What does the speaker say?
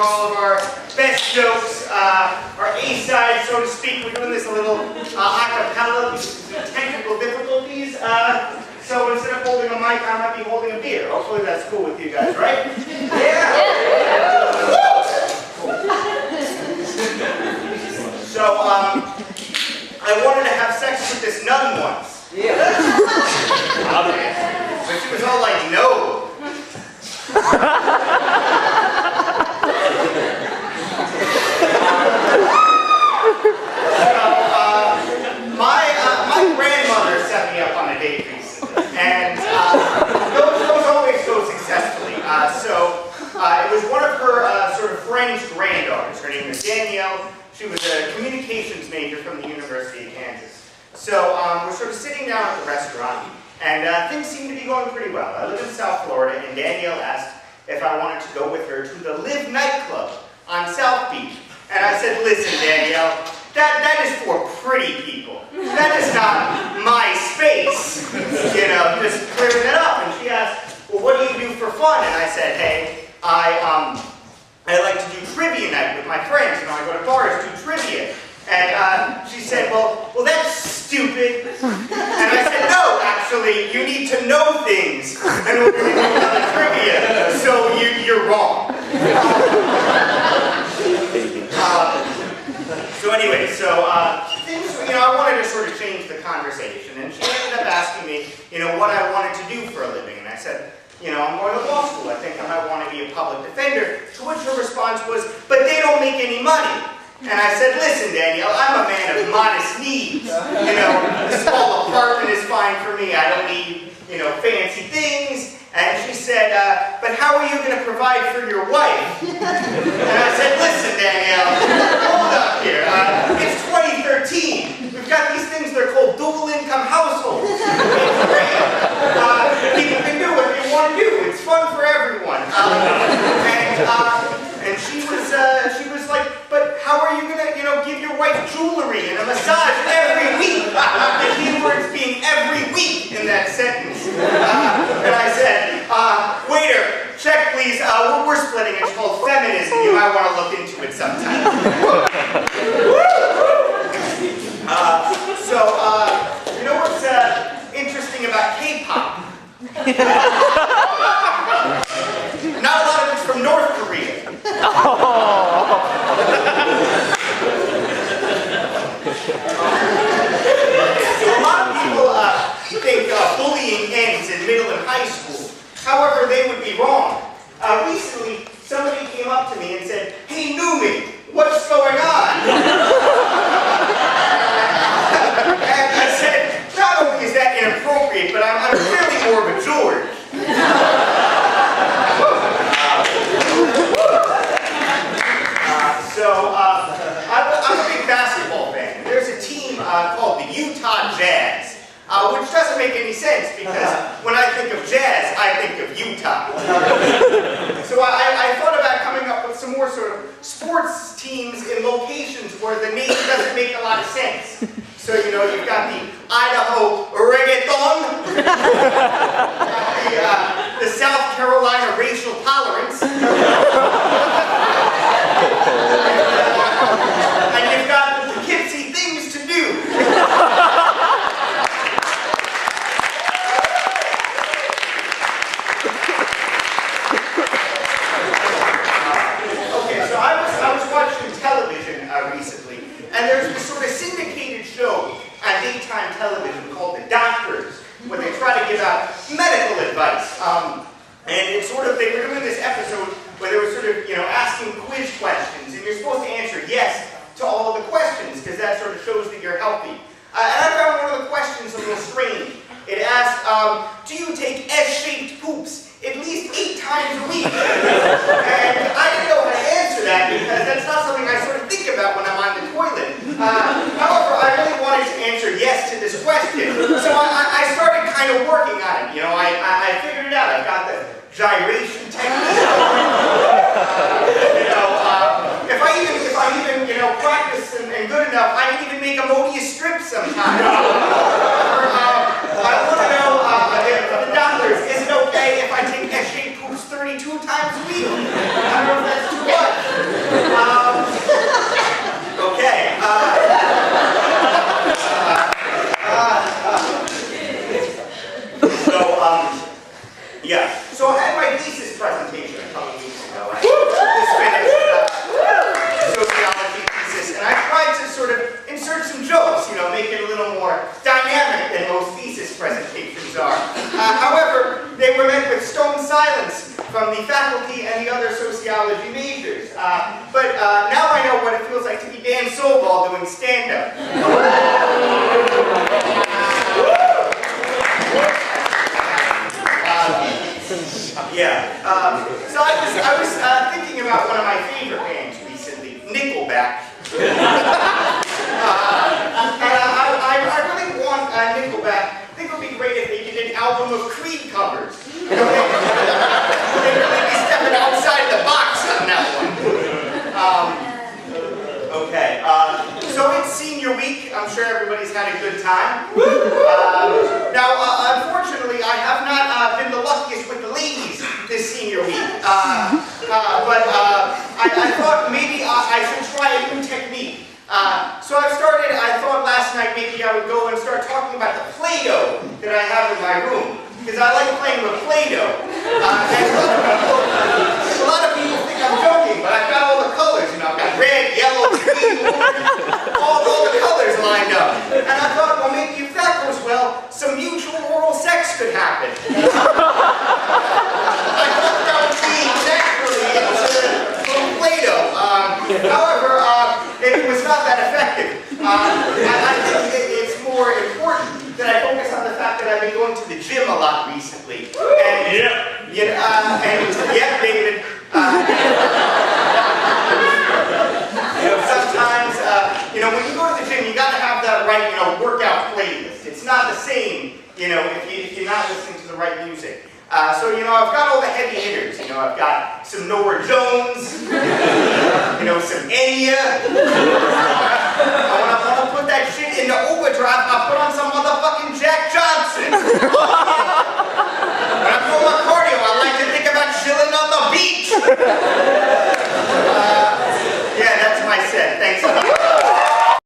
all of our best jokes, our A-side, so to speak. We're doing this a little a cappella because of technical difficulties. So instead of holding a mic, I might be holding a beer. Hopefully that's cool with you guys, right? Yeah! So, I wanted to have sex with this nun once. Yeah. But she was all like, no. My grandmother set me up on a date recently, and those always go successfully. It was one of her sort of friend's granddaughters. Her name was Danielle. She was a communications major from the University of Kansas. So we're sort of sitting down at the restaurant, and things seem to be going pretty well. I live in South Florida, and Danielle asked if I wanted to go with her to the Live nightclub on South Beach. And I said, listen, Danielle, that is for pretty people. That is not my space. You know, just clearing it up. And she asked, well, what do you do for fun? And I said, hey, I like to do trivia night with my friends. You know, I go to bars, do trivia. And she said, well, that's stupid. And I said, no, actually, you need to know things in order to do the trivia. So you're wrong. Things, I wanted to sort of change the conversation. And she ended up asking me, what I wanted to do for a living. And I said, I'm going to law school. I think I might want to be a public defender. To which her response was, but they don't make any money. And I said, listen, Danielle, I'm a man of modest needs. A small apartment is fine for me. I don't need, fancy things. And she said, but how are you going to provide for your wife? And I said, listen, Danielle, hold up here. It's 2013. We've got these things, they're called dual-income households. It's great. People can do what they want to do. It's fun for everyone. And she was like, but how are you going to, give your wife jewelry and a massage every week? The key words being every week in that sentence. And I said, waiter, check please, we're splitting. It's called feminism. You might want to look into it sometime. You know what's interesting about K-pop? Not a lot of it's from North Korea. A lot of people think bullying ends in middle and high school. However, they would be wrong. Recently, somebody came up to me and said, hey, Newman, what's going on? And I said, not only is that inappropriate, but I'm clearly more of a George. I'm a big basketball fan. There's a team called the Utah Jazz, which doesn't make any sense because when I think of jazz, I think of Utah. So I thought about coming up with some more sort of sports teams in locations where the name doesn't make a lot of sense. So, you've got the Idaho Reggaeton, the South Carolina Racial Tolerance, and you've got the Poughkeepsie Things to Do. Okay, so I was watching television recently, and there's this sort of syndicated show on daytime television called The Doctors, where they try to give out medical advice. And it's sort of, they were doing this episode where they were sort of, asking quiz questions, and you're supposed to answer yes to all of the questions, because that sort of shows that you're healthy. And I found one of the questions a little strange. It asked, do you take S-shaped poops at least 8 times a week? And I didn't know how to answer that, because that's not something I sort of think about when I'm on the toilet. However, I really wanted to answer yes to this question, so I started kind of working on it. I figured it out. I got the gyration technique. If I even practice and good enough, I can even make Imodious strips sometimes. I want to know, the doctors, is it okay if I take S-shaped poops 32 times a week? I don't know if that's too much. from the faculty and the other sociology majors. But now I know what it feels like to be Dan Sobol doing stand-up. So I was thinking about one of my favorite bands recently, Nickelback. I really want Nickelback. I think it would be great if they did an album of Creed covers. They'd really be stepping outside the box on that one. Okay, so it's senior week. I'm sure everybody's had a good time. Now, unfortunately, I have not been the luckiest with the ladies this senior week. But I thought maybe I should try a new technique. So I thought last night maybe I would go and start talking about the Play-Doh that I have in my room. Because I like playing with Play-Doh. A lot of people think I'm joking, but I've got all the colors. You know, I've got red, yellow, green, orange, all the colors lined up. And I thought, well, maybe if that goes well, some mutual oral sex could happen. I thought that would be naturally into little Play-Doh. However, it was not that effective. I think it's more important that I focus on the fact that I've been going to the gym a lot recently. And, David. Sometimes, when you go to the gym, you got to have that right, workout playlist. It's not the same, if you're not listening to the right music. So, I've got all the heavy hitters. I've got some Norah Jones, some Enya. I want to put that shit into overdrive, I'll put on some motherfucking Jack Johnson.